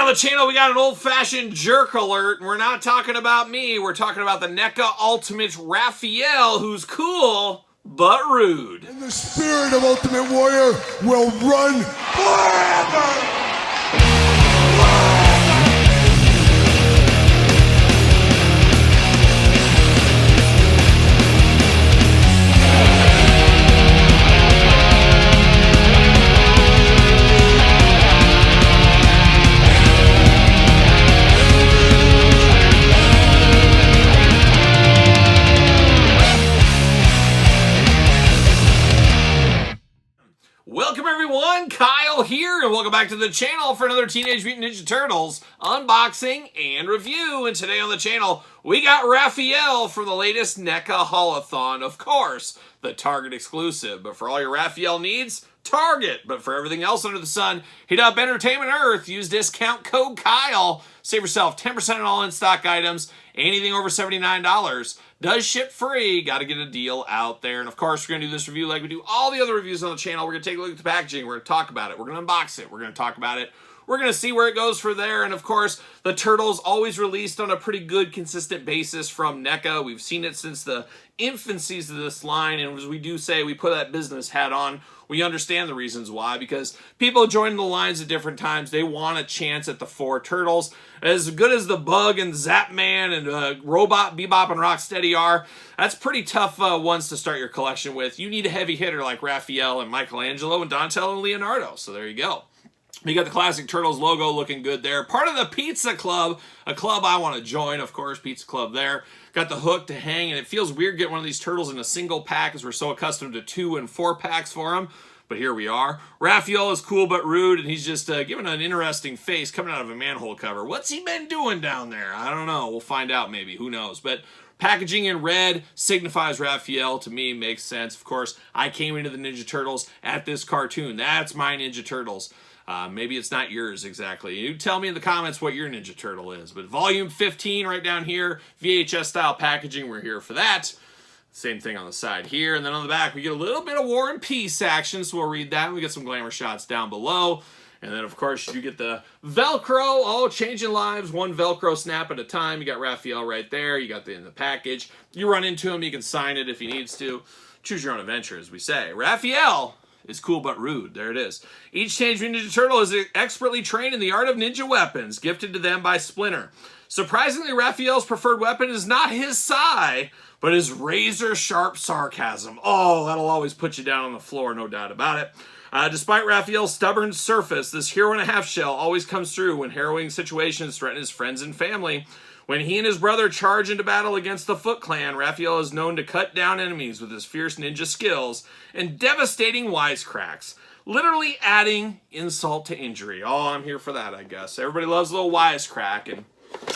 on the channel, we got an old-fashioned jerk alert, and we're not talking about me. We're talking about the NECA Ultimate Raphael, who's cool, but rude. And the spirit of Ultimate Warrior will run forever! Welcome everyone, Kyle here, and welcome back to the channel for another Teenage Mutant Ninja Turtles unboxing and review. And today on the channel, we got Raphael from the latest NECA Haulathon, of course, the Target exclusive. But for all your Raphael needs, Target. But for everything else under the sun, hit up Entertainment Earth, use discount code Kyle, save yourself 10% on all in-stock items, anything over $79. Does ship free. Got to get a deal out there. And of course, we're going to do this review like we do all the other reviews on the channel. We're going to take a look at the packaging. We're going to talk about it. We're going to unbox it. We're going to talk about it. We're going to see where it goes for there. And of course, the Turtles always released on a pretty good, consistent basis from NECA. We've seen it since the infancies of this line. And as we do say, we put that business hat on. We understand the reasons why, because people joining the lines at different times, they want a chance at the four Turtles. As good as the Bug and Zapman and Robot, Bebop, and Rocksteady are, that's pretty tough ones to start your collection with. You need a heavy hitter like Raphael and Michelangelo and Donatello and Leonardo. So there you go. You got the classic Turtles logo looking good there. Part of the Pizza Club, a club I want to join, of course, Pizza Club there. Got the hook to hang, and it feels weird getting one of these Turtles in a single pack as we're so accustomed to 2- and 4-packs for them. But here we are. Raphael is cool but rude, and he's just giving an interesting face coming out of a manhole cover. What's he been doing down there? I don't know. We'll find out maybe. Who knows? But packaging in red signifies Raphael. To me, makes sense. Of course, I came into the Ninja Turtles at this cartoon. That's my Ninja Turtles. Maybe it's not yours exactly. You tell me in the comments what your Ninja Turtle is. But volume 15 right down here, VHS style packaging. We're here for that. Same thing on the side here. And then on the back, we get a little bit of War and Peace action. So we'll read that. We get some glamour shots down below. And then, of course, you get the Velcro. Oh, changing lives. One Velcro snap at a time. You got Raphael right there. You got in the package. You run into him. You can sign it if he needs to. Choose your own adventure, as we say. Raphael is cool but rude. There it is. Each Teenage Mutant Ninja Turtle is expertly trained in the art of ninja weapons, gifted to them by Splinter. Surprisingly, Raphael's preferred weapon is not his sai, but his razor-sharp sarcasm. Oh, that'll always put you down on the floor, no doubt about it. Despite Raphael's stubborn surface, this hero-and-a-half shell always comes through when harrowing situations threaten his friends and family. When he and his brother charge into battle against the Foot Clan, Raphael is known to cut down enemies with his fierce ninja skills and devastating wisecracks, literally adding insult to injury. Oh, I'm here for that, I guess. Everybody loves a little wisecrack, and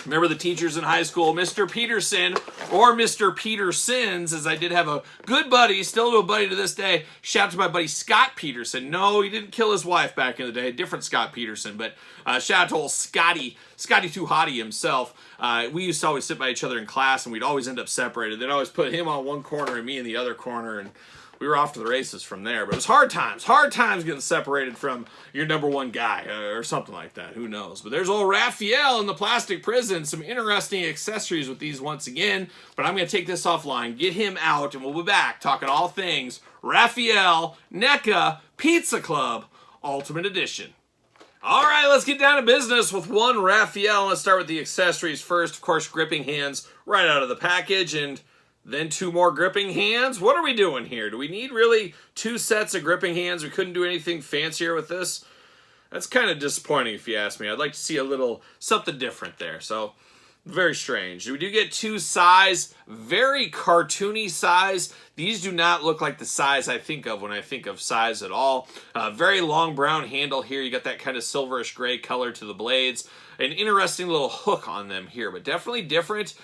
remember the teachers in high school, Mr. Peterson or Mr. Petersons, as I did have a good buddy, still a buddy to this day. Shout out to my buddy Scott Peterson. No, he didn't kill his wife back in the day. Different Scott Peterson, but shout out to old Scotty Too Hottie himself. We used to always sit by each other in class, and we'd always end up separated. They'd always put him on one corner and me in the other corner, and we were off to the races from there. But it was hard times getting separated from your number one guy or something like that. Who knows? But there's old Raphael in the plastic prison. Some interesting accessories with these once again. But I'm going to take this offline, get him out, and we'll be back talking all things Raphael, NECA, Pizza Club, Ultimate Edition. All right, let's get down to business with one Raphael. Let's start with the accessories first. Of course, gripping hands right out of the package, and then 2 more gripping hands. What are we doing here? Do we need really 2 sets of gripping hands? We couldn't do anything fancier with this? That's kind of disappointing if you ask me. I'd like to see a little something different there. So, very strange. We do get 2 sais, very cartoony sais. These do not look like the sais I think of when I think of sais at all. Very long brown handle here. You got that kind of silverish gray color to the blades. An interesting little hook on them here, but definitely different.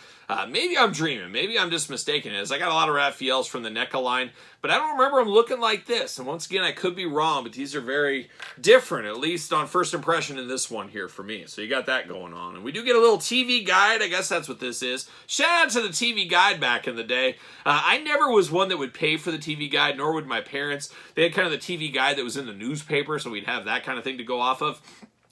Maybe I'm dreaming. Maybe I'm just mistaken. As I got a lot of Raphaels from the NECA line, but I don't remember them looking like this. And once again, I could be wrong, but these are very different, at least on first impression in this one here for me. So you got that going on. And we do get a little TV guide. I guess that's what this is. Shout out to the TV guide back in the day. I never was one that would pay for the TV guide, nor would my parents. They had kind of the TV guide that was in the newspaper, so we'd have that kind of thing to go off of.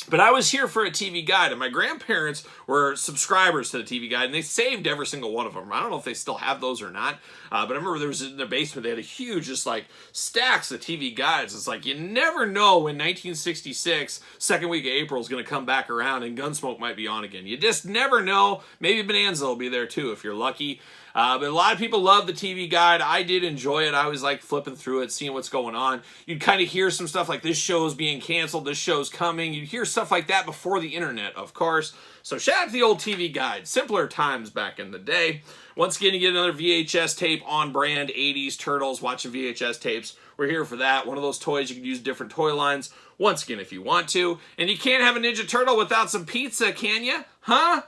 But I was here for a TV Guide, and my grandparents were subscribers to the TV Guide, and they saved every single one of them. I don't know if they still have those or not, but I remember there was in their basement, they had a huge, just like, stacks of TV Guides. It's like, you never know when 1966, second week of April, is going to come back around and Gunsmoke might be on again. You just never know. Maybe Bonanza will be there, too, if you're lucky. But a lot of people love the TV Guide. I did enjoy it. I always like flipping through it, seeing what's going on. You'd kind of hear some stuff like this show's being canceled, this show's coming. You'd hear stuff like that before the internet, of course. So shout out to the old TV Guide. Simpler times back in the day. Once again, you get another VHS tape on brand, 80s Turtles, watching VHS tapes. We're here for that. One of those toys you can use different toy lines. Once again, if you want to. And you can't have a Ninja Turtle without some pizza, can you? Huh?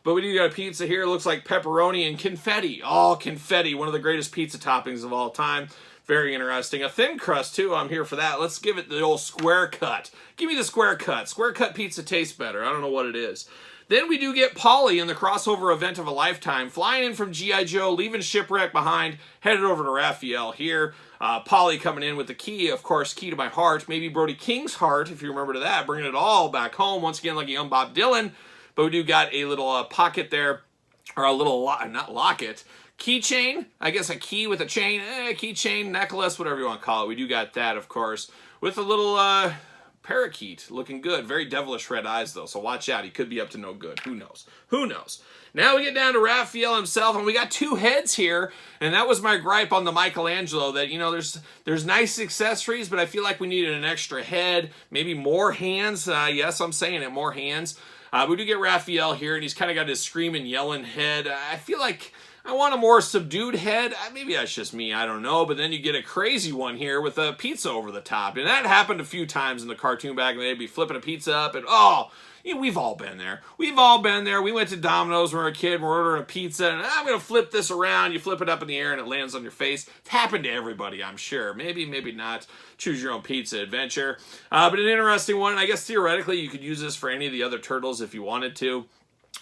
But we do got a pizza here. It looks like pepperoni and confetti. Oh, confetti, one of the greatest pizza toppings of all time. Very interesting. A thin crust, too. I'm here for that. Let's give it the old square cut. Give me the square cut. Square cut pizza tastes better. I don't know what it is. Then we do get Polly in the crossover event of a lifetime, flying in from G.I. Joe, leaving Shipwreck behind, headed over to Raphael here. Polly coming in with the key, of course, key to my heart. Maybe Brody King's heart, if you remember that. Bringing it all back home, once again, like a young Bob Dylan. But we do got a little pocket there, or a little, not locket, keychain. I guess a key with a chain, keychain, necklace, whatever you want to call it. We do got that, of course, with a little parakeet looking good. Very devilish red eyes, though, so watch out. He could be up to no good. Who knows? Who knows? Now we get down to Raphael himself, and we got two heads here, and that was my gripe on the Michelangelo, that, you know, there's nice accessories, but I feel like we needed an extra head, maybe more hands. Yes, I'm saying it, more hands. We do get Raphael here, and he's kind of got his screaming, yelling head. I feel like I want a more subdued head. Maybe that's just me, I don't know. But then you get a crazy one here with a pizza over the top. And that happened a few times in the cartoon back, and they'd be flipping a pizza up, and oh, you know, we've all been there. We've all been there. We went to Domino's when we were a kid, we're ordering a pizza, and I'm going to flip this around. You flip it up in the air, and it lands on your face. It's happened to everybody, I'm sure. Maybe, maybe not. Choose your own pizza adventure. But an interesting one. I guess theoretically you could use this for any of the other turtles if you wanted to.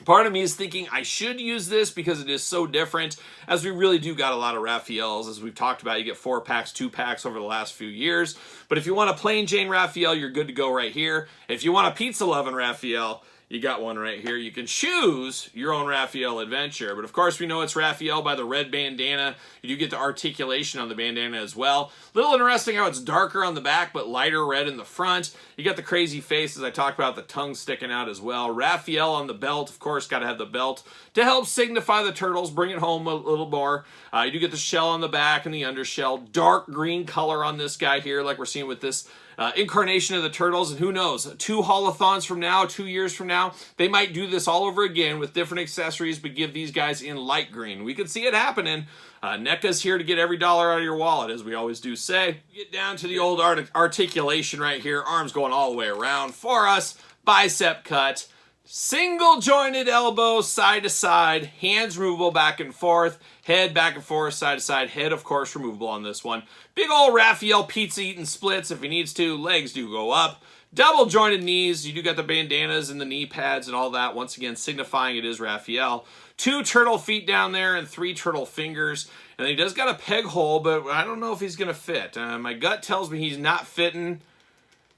Part of me is thinking I should use this because it is so different, as we really do got a lot of Raphaels. As we've talked about, you get 4-packs, 2-packs over the last few years. But if you want a plain Jane Raphael, you're good to go right here. If you want a pizza-loving Raphael, you got one right here. You can choose your own Raphael adventure. But of course, we know it's Raphael by the red bandana. You do get the articulation on the bandana as well. Little interesting how it's darker on the back, but lighter red in the front. You got the crazy face, as I talked about, the tongue sticking out as well. Raphael on the belt, of course, got to have the belt to help signify the turtles, bring it home a little more. You do get the shell on the back and the undershell. Dark green color on this guy here, like we're seeing with this incarnation of the turtles. And who knows, 2 holothons from now, 2 years from now, they might do this all over again with different accessories, but give these guys in light green. We could see it happening. NECA's here to get every dollar out of your wallet, as we always do say. Get down to the old articulation right here. Arms going all the way around for us. Bicep cut. Single jointed elbow, side to side. Hands removable back and forth. Head back and forth, side to side. Head, of course, removable on this one. Big old Raphael pizza eating splits if he needs to. Legs do go up. Double jointed knees. You do got the bandanas and the knee pads and all that. Once again, signifying it is Raphael. 2 turtle feet down there and 3 turtle fingers. And he does got a peg hole, but I don't know if he's going to fit. My gut tells me he's not fitting.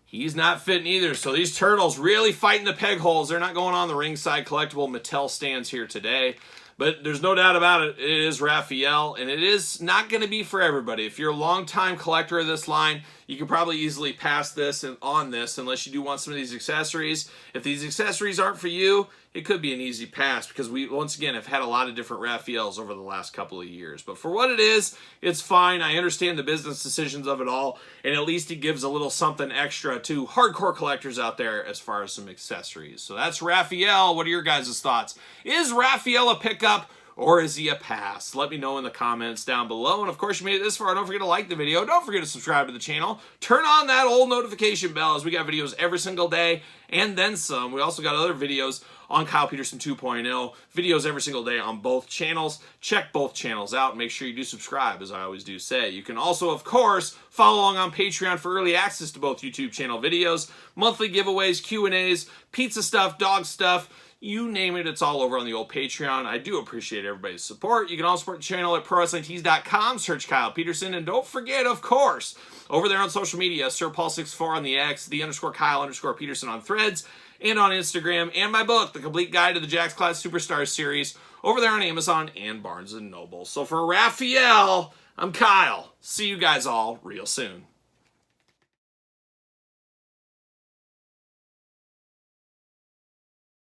He's not fitting either. So these turtles really fighting the peg holes. They're not going on the ringside collectible Mattel stands here today. But there's no doubt about it. It is Raphael, and it is not going to be for everybody. If you're a long-time collector of this line, you can probably easily pass this and on this unless you do want some of these accessories. If these accessories aren't for you, it could be an easy pass because we, once again, have had a lot of different Raphaels over the last couple of years. But for what it is, it's fine. I understand the business decisions of it all, and at least it gives a little something extra to hardcore collectors out there as far as some accessories. So that's Raphael. What are your guys' thoughts? Is Raphael a pickup, or is he a pass? Let me know in the comments down below. And of course, you made it this far. Don't forget to like the video. Don't forget to subscribe to the channel. Turn on that old notification bell, as we got videos every single day and then some. We also got other videos on Kyle Peterson 2.0. Videos every single day on both channels. Check both channels out. Make sure you do subscribe, as I always do say. You can also, of course, follow along on Patreon for early access to both YouTube channel videos, monthly giveaways, Q&As, pizza stuff, dog stuff. You name it, it's all over on the old Patreon. I do appreciate everybody's support. You can also support the channel at ProWrestlingTees.com. Search Kyle Peterson. And don't forget, of course, over there on social media, SirPaul64 on the X, _Kyle_Peterson on Threads, and on Instagram, and my book, The Complete Guide to the Jakks Class Superstars series, over there on Amazon and Barnes & Noble. So for Raphael, I'm Kyle. See you guys all real soon.